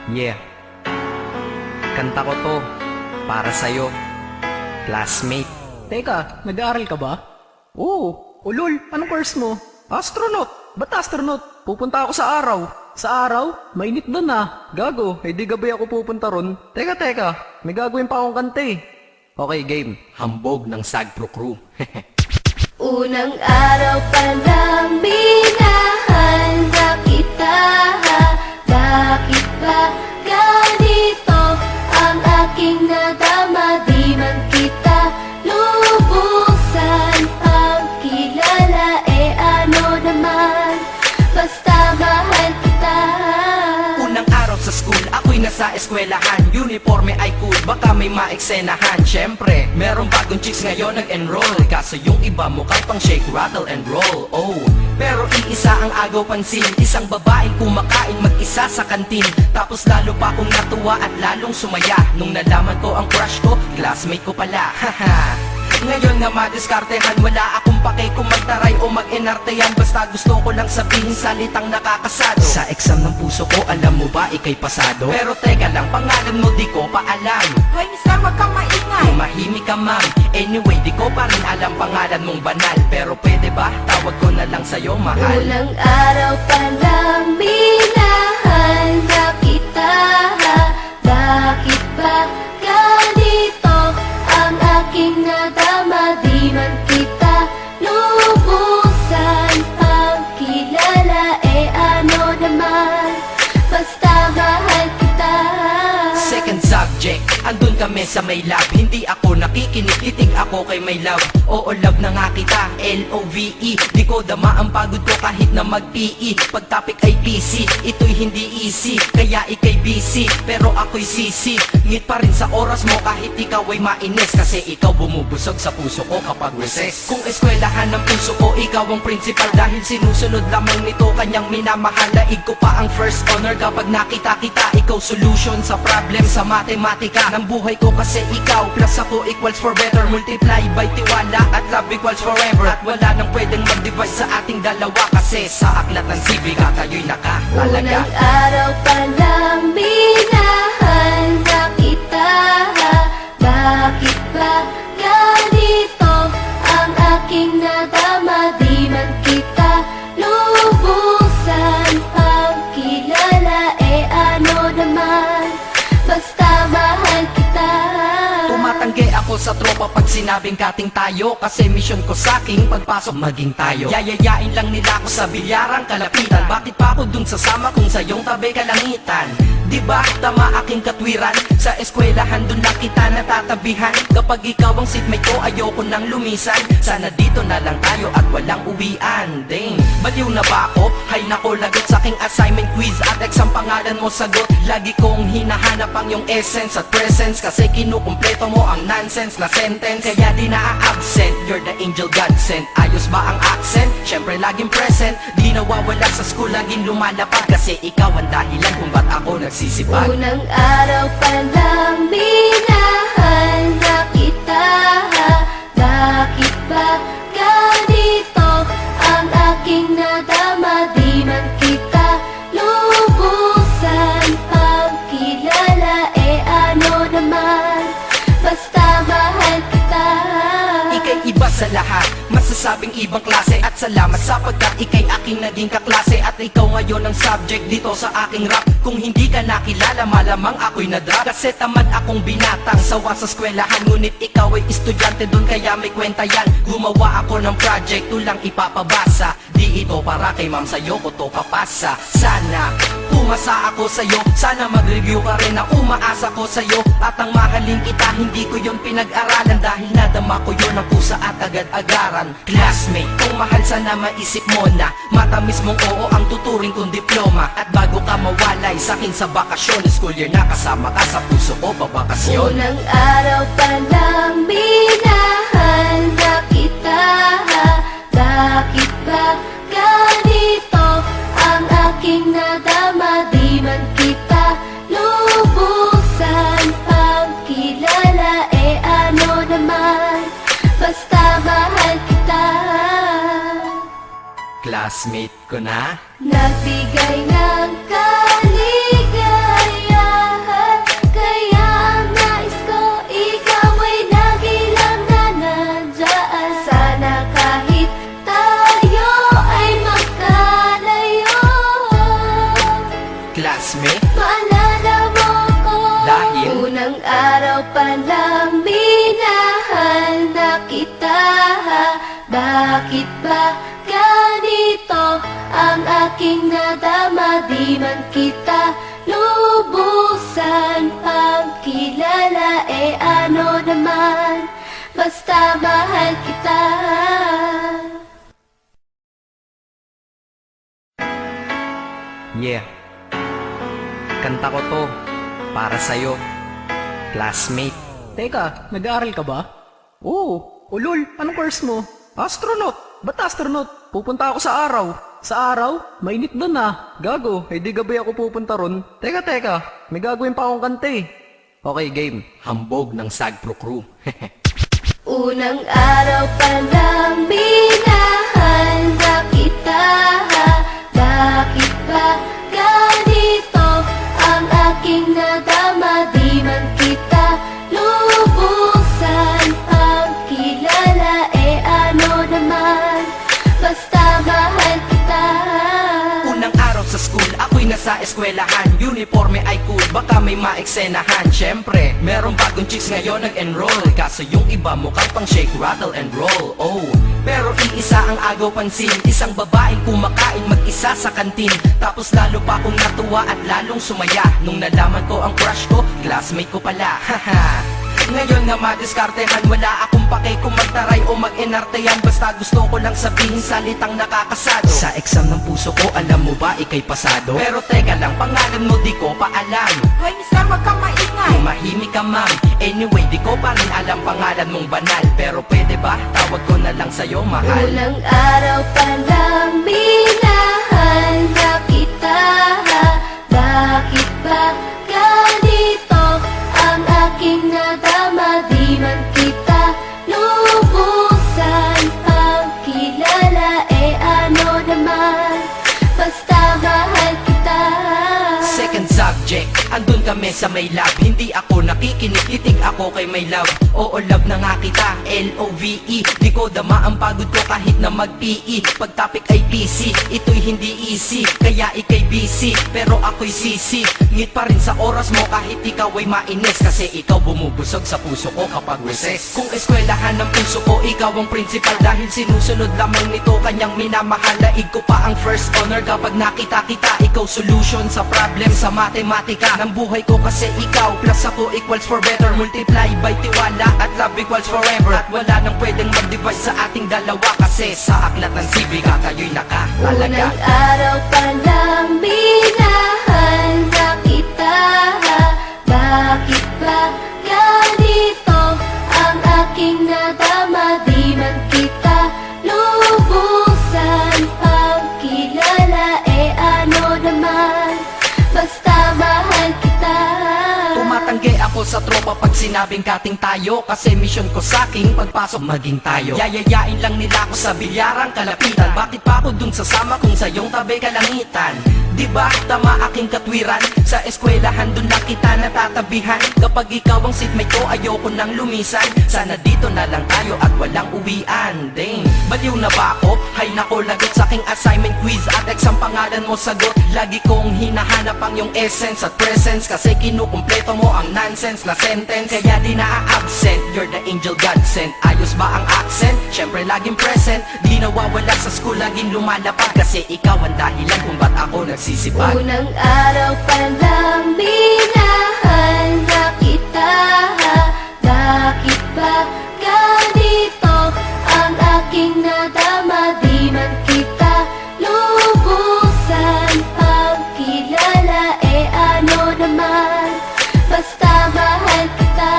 Yeah, kanta ko to para sa'yo, classmate. Teka, nag-aaral ka ba? Oo. Ulol, anong course mo? Astronaut. Ba't astronaut? Pupunta ako sa araw. Sa araw? Mainit doon ah. Gago, di gabi ako pupunta ron. Teka, may gagawin pa akong kanta eh. Okay, game. Hambog ng Sagpro Crew. Unang araw pa lang minahal na kita. Bakit ba ganito ang aking nadama? Di man kita lubusan ang kilala. Ano naman, basta mahal kita. Unang araw sa school, ako'y nasa eskwelahan. Uniforme ay cool, baka may maeksenahan. Syempre, merong bagong chicks ngayon nag-enroll. Kaso yung iba mukhang pang shake, rattle and roll. Oh, pero iisa ang agaw pansin. Isang babaeng kumakain mag-isa sa kantin. Tapos lalo pa akong natuwa at lalong sumaya nung nalaman ko ang crush ko, classmate ko pala. Haha. Ngayon nga madiskartehan, wala akong pake kung magtaray o mag-enartehan. Basta gusto ko lang sabihin salitang nakakasado. Sa exam ng puso ko, alam mo ba ikay pasado? Pero teka lang, pangalan mo di ko pa alam. Hoy, mister, wag kang maingay. Tumahimik ka ma'am. Anyway, di ko pa rin alam pangalan mong banal. Pero pwede ba, tawag ko na lang sa'yo mahal. Unang araw pa lang minahal na kita. Bakit ba ganito ang aking nadama? Di man kita lubusan ang kilala. Ano naman, basta mahal kita. Second subject, andun kami sa may lab. Hindi ako nakikinig, titig ako kay may love. Oo, love na nga kita, L-O-V-E. Di ko dama ang pagod ko kahit na mag-PE. Pag topic ay PC, ito'y hindi easy. Kaya ikay busy, pero ako'y sisi. Ngit pa rin sa oras mo kahit ikaw ay mainis. Kasi ikaw bumubusog sa puso ko kapag recess. Kung eskwelahan ng puso ko, ikaw ang principal. Dahil sinusunod lamang nito kanyang minamahal. Laig ko pa ang first honor kapag nakita kita. Ikaw solution sa problem sa matematika ng buhay ko, kasi ikaw plus ako equals for better. Multiply by tiwala at love equals forever. At wala nang pwedeng mag-divide sa ating dalawa, kasi sa aklat ng sibika tayo'y nakahalaga. Unang araw pa lang minahal na kita. Bakit ba ganito ang aking nadama? Di man kita lubusan ang kilala. Ano naman, basta mahal kita. Tumatanggi ako sa tropa pag sinabing kating tayo, kasi mission ko sa aking pagpasok maging tayo. Yayayain lang nila ako sa bilyarang kalapitan. Bakit pa ako dun sasama kung sa iyong tabi kalangitan? Diba tama aking katwiran? Sa eskwelahan dun lang kita natatabihan. Kapag ikaw ang seatmate ko, ayoko nang lumisan. Sana dito na lang tayo at walang uwian. Dang, baliw na ba ako? Hay nako, lagot sa aking assignment quiz at exam pangalan mo sagot. Lagi kong hinahanap ang iyong essence at presence, kasi kinukumpleto mo ang nonsense na sentence. Kaya di na-absent, you're the angel God sent. Ayos ba ang accent? Syempre laging present. Di nawawala sa school, laging lumalapag, kasi ikaw ang dahilan kung ba't ako nagsisipag. Unang araw pa lang minahal na kita. Bakit ba ganito ang aking nadama? Di man kita lubusan ang kilala. Ano naman, basta mahal kita. Ika'y iba sa lahat, masasabing ibang klase. At salamat sapagkat ika'y aking naging kaklase. At ikaw ngayon ang subject dito sa aking rap. Kung hindi ka nakilala, malamang ako'y na-drop. Kasi tamad akong binatang sawa sa eskwelahan. Ngunit ikaw ay estudyante dun, kaya may kwenta yan. Gumawa ako ng project, tulang ipapabasa. Di ito para kay ma'am, sa'yo ko to papasa. Sana pumasa ako sa'yo, sana mag-review ka rin na umaasa ko sa'yo. At ang mahalin kita, hindi ko yun pinag-aralan. Dahil nadama ko yun ang pusa at agad-agaran. Classmate, kung mahal sana maisip mo na matamis mong oo ang tuturing kong diploma. At bago ka mawalay sa'kin sa bakasyon, school year na kasama ka sa puso ko babakasyon. Unang araw pa lang minahal na kita. Bakit ba ganito ang aking nadama? Di man kita lubusan ang kilala. Ano naman, basta mahal kita. Classmate ko na. Nagbigay ng kaligaya. classmate? Maalala mo ko Dahil? unang araw pa lang minahal na kita. Bakit ba ganito ang aking nadama? Di man kita lubusan pang kilala. Eh ano naman, basta mahal kita. Yeah. Kanta ko to para sa'yo, classmate. Teka, nag-aaral ka ba? Oo. Ulol, anong course mo? Astronaut. Ba't astronaut? Pupunta ako sa araw. Sa araw? Mainit doon ah. Gago, di gabi ako pupunta ron. Teka, may gagawin pa akong kanta eh. Okay, game. Hambog ng Sagpro Crew. Unang araw pa lang minahal na kita. Bakit ba ganito ang aking nadama? Di man kita lubusan pang kilala. Eh ano naman, basta mahal kita. Unang araw sa school, ako'y nasa eskwelahan. Uniforme ay cool, baka may maeksenahan. Syempre, merong bagong chicks ngayon nag-enroll. Kaso yung iba mukhang pang shake, rattle and roll. Oh, pero iisa ang agaw pansin. Isang babaeng kumakain mag-isa sa kantin. Tapos lalo pa akong natuwa at lalong sumaya nung nalaman ko ang crush ko, classmate ko pala. Haha. Ngayon na madiskartehan, wala akong pake kung magtaray o mag-enartehan. Basta gusto ko lang sabihin salitang nakakasado. Sa exam ng puso ko, alam mo ba ikay pasado? Pero teka lang, pangalan mo di ko pa alam. Hoy, mister, wag kang maingay. Tumahimik ka ma'am. Anyway, di ko pa rin alam pangalan mong banal. Pero pwede ba, tawag ko na lang sa'yo mahal. Unang araw pa lang minahal na kita. Bakit ba ganito ang aking nadama? Di man kita lubusan pang kilala. Eh ano naman, basta mahal kita. Second subject, andun kami sa may lab. Hindi ako nakikinig, titig ako kay may love. Oo, love na nga kita, L-O-V-E. Di ko dama ang pagod ko kahit na mag-PE. Pag topic ay PC, ito'y hindi easy. Kaya ikay busy, pero ako'y sisi. Ngit pa rin sa oras mo kahit ikaw ay mainis. Kasi ikaw bumubusog sa puso ko kapag recess. Kung eskwelahan ng puso ko, ikaw ang principal. Dahil sinusunod lamang nito kanyang minamahal. Daig ko pa ang first honor kapag nakita kita. Ikaw solution sa problem sa matematika ng buhay ko. Kasi ikaw plus ako equals for better. Multiply by tiwala at love equals forever. At wala nang pwedeng mag-divide sa ating dalawa. Kasi sa aklat ng sibika tayo'y nakatalaga. Unang araw pa lang minahal na kita. Bakit ba ganito ang aking nadama? Di man kita lubusan pang kilala. Eh ano naman, basta mahal kita. Tumatanggi ako sa tropa pag sinabing kating tayo. Kasi mission ko sa'king pagpasok maging tayo. Yayayain lang nila ako sa bilyarang kalapitan. Bakit pa ako dun sasama kung sa iyong tabi kalangitan? Diba tama aking katwiran? Sa eskwelahan dun lang kita natatabihan. Kapag ikaw ang seatmate ko, ayoko nang lumisan. Sana dito na lang tayo at walang uwian. Dang, baliw na ba ako? Hay nako, lagot sa aking assignment quiz at exam pangalan mo sagot. Lagi kong hinahanap ang iyong essence at presence. Kasi kinukumpleto mo ang nonsense na sentence. Kaya di na-absent, you're the angel God sent. Ayos ba ang accent? Syempre laging present. Di nawawala sa school, laging lumalapag. Kasi ikaw ang dahilan kung ba't ako nagsisipag. Unang araw pa lang minahal na kita. Bakit ba ganito ang aking nadama? Di man kita lubusan pang kilala. Eh ano naman, basta mahal kita.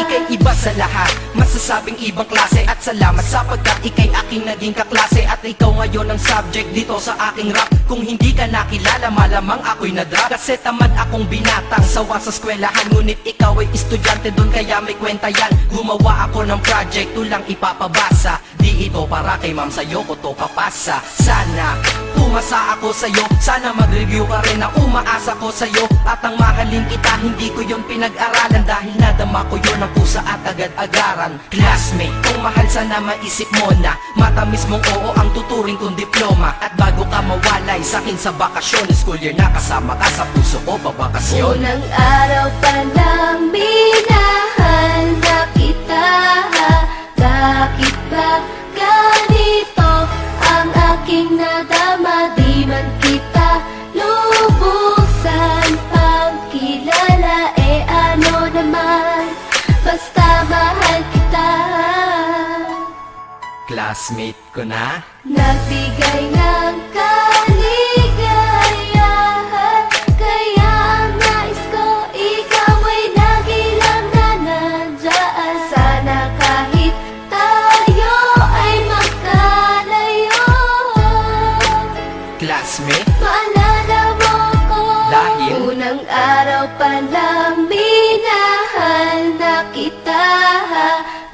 Ika'y iba sa lahat, masasabing ibang klase. At salamat sapagkat ika'y aking naging kaklase. At ikaw ngayon ang subject dito sa aking rap. Kung hindi ka nakilala, malamang ako'y na-drop. Kasi tamad akong binatang sawa sa eskwelahan. Ngunit ikaw ay estudyante dun, kaya may kwenta yan. Gumawa ako ng project, tulang ipapabasa. Di Hindi ito para kay ma'am, sa'yo ko to papasa. Sana pumasa ako sa'yo, sana mag-review ka rin na umaasa ko sa'yo. At ang mahalin kita, hindi ko yun pinag-aralan, dahil nadama ko yun ang pusa at agad-agaran. Classmate, kung mahal sana maisip mo na matamis mong oo ang tuturing kong diploma. At bago ka mawalay sa'kin sa bakasyon, school year na kasama ka sa puso ko babakasyon. Unang araw pa lang minahal na kita. Bakit ba ganito ang aking nadama? Di man kita lubusan pang kilala, eh ano naman, basta mahal kita. Classmate ko na, Nagbigay ng kaligayahan, kaya ang nais ko ikaw ay lagi lang na nandyan. Sana kahit tayo ay magkalayo, classmate. maalala mo ko. Dahil Unang araw pa lang minahal na kita.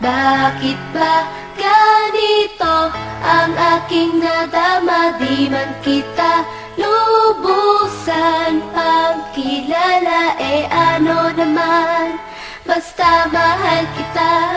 Bakit ba ganito ang aking nadama? Di man kita lubusan pang kilala, eh ano naman, basta mahal kita.